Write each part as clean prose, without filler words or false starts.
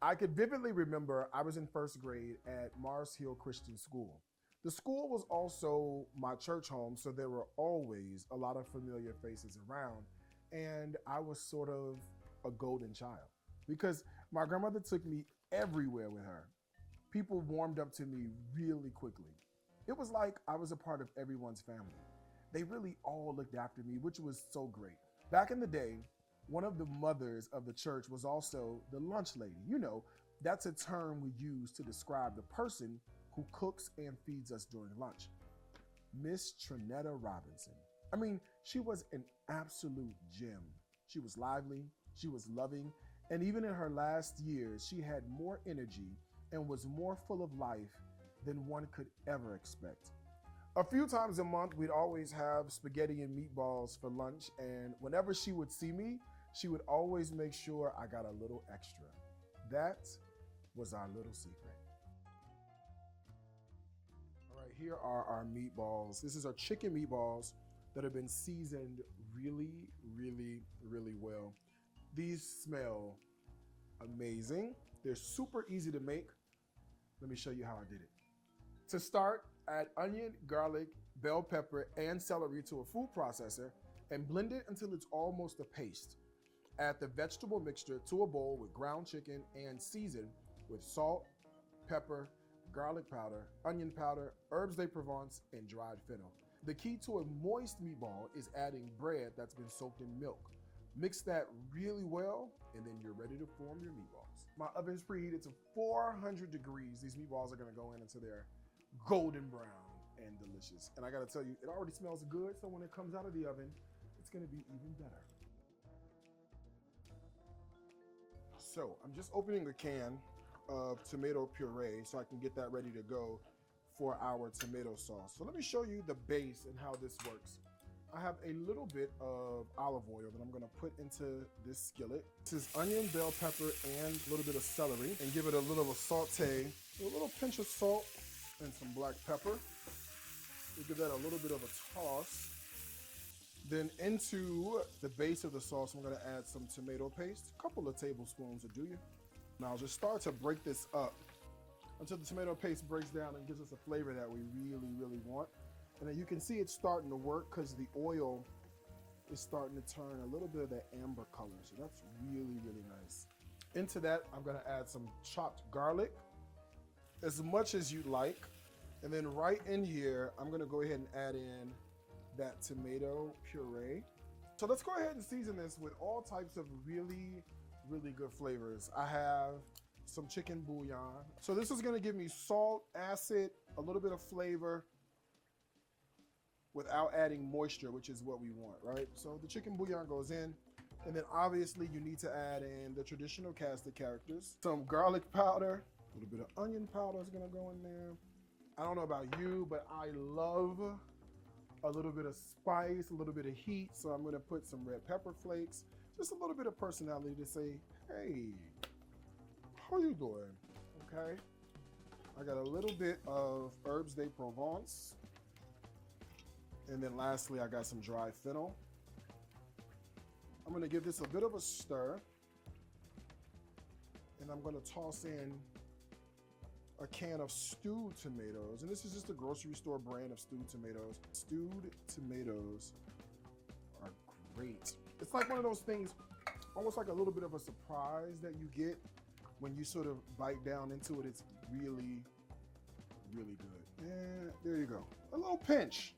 I could vividly remember I was in first grade at Mars Hill Christian School. The school was also my church home, so there were always a lot of familiar faces around, and I was sort of a golden child because my grandmother took me everywhere with her. People warmed up to me really quickly. It was like I was a part of everyone's family. They really all looked after me, which was so great. Back in the day, one of the mothers of the church was also the lunch lady. You know, that's a term we use to describe the person who cooks and feeds us during lunch. Miss Trinetta Robinson. I mean, she was an absolute gem. She was lively, she was loving, and even in her last years, she had more energy and was more full of life than one could ever expect. A few times a month, we'd always have spaghetti and meatballs for lunch, and whenever she would see me, she would always make sure I got a little extra. That was our little secret. All right, here are our meatballs. This is our chicken meatballs that have been seasoned really, really, really well. These smell amazing. They're super easy to make. Let me show you how I did it. To start, add onion, garlic, bell pepper, and celery to a food processor and blend it until it's almost a paste. Add the vegetable mixture to a bowl with ground chicken and season with salt, pepper, garlic powder, onion powder, herbs de Provence, and dried fennel. The key to a moist meatball is adding bread that's been soaked in milk. Mix that really well, and then you're ready to form your meatballs. My oven's preheated to 400 degrees. These meatballs are gonna go in until they're golden brown and delicious. And I gotta tell you, it already smells good, so when it comes out of the oven, it's gonna be even better. So I'm just opening a can of tomato puree so I can get that ready to go for our tomato sauce. So let me show you the base and how this works. I have a little bit of olive oil that I'm gonna put into this skillet. This is onion, bell pepper, and a little bit of celery, and give it a little of a saute. A little pinch of salt and some black pepper. We'll give that a little bit of a toss. Then into the base of the sauce, I'm gonna add some tomato paste, a couple of tablespoons will do you. Now I'll just start to break this up until the tomato paste breaks down and gives us a flavor that we really, really want. And then you can see it's starting to work because the oil is starting to turn a little bit of that amber color. So that's really, really nice. Into that, I'm gonna add some chopped garlic, as much as you like. And then right in here, I'm gonna go ahead and add in that tomato puree. So let's go ahead and season this with all types of really, really good flavors. I have some chicken bouillon. So this is gonna give me salt, acid, a little bit of flavor without adding moisture, which is what we want, right? So the chicken bouillon goes in, and then obviously you need to add in the traditional cast of characters. Some garlic powder, a little bit of onion powder is gonna go in there. I don't know about you, but I love a little bit of spice, a little bit of heat. So I'm gonna put some red pepper flakes, just a little bit of personality to say, hey, how you doing? Okay. I got a little bit of herbs de Provence. And then lastly, I got some dried fennel. I'm gonna give this a bit of a stir. And I'm gonna toss in a can of stewed tomatoes. And this is just a grocery store brand of stewed tomatoes. Stewed tomatoes are great. It's like one of those things, almost like a little bit of a surprise that you get when you sort of bite down into it. It's really, really good. And there you go. A little pinch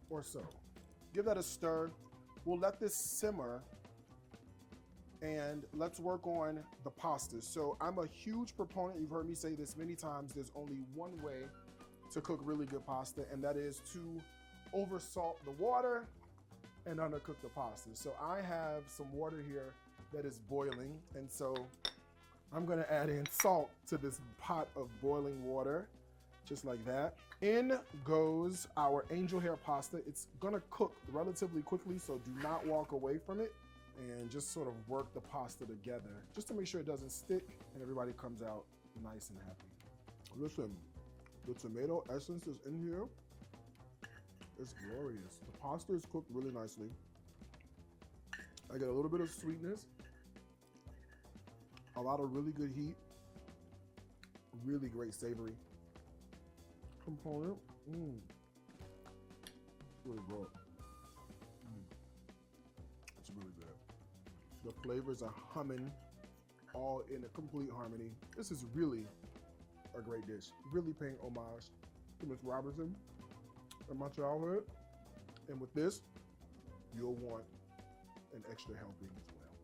or so. Give that a stir. We'll let this simmer and let's work on the pasta. So I'm a huge proponent, you've heard me say this many times, there's only one way to cook really good pasta, and that is to over salt the water and undercook the pasta. So I have some water here that is boiling, and so I'm gonna add in salt to this pot of boiling water, just like that. In goes our angel hair pasta. It's gonna cook relatively quickly, so do not walk away from it, and just sort of work the pasta together just to make sure it doesn't stick and everybody comes out nice and happy. Listen, the tomato essence is in here. It's glorious. The pasta is cooked really nicely. I get a little bit of sweetness. A lot of really good heat, really great savory component. Really good. It's really good. The flavors are humming, all in a complete harmony. This is really a great dish. Really paying homage to Miss Robinson and my childhood. And with this, you'll want an extra helping as well.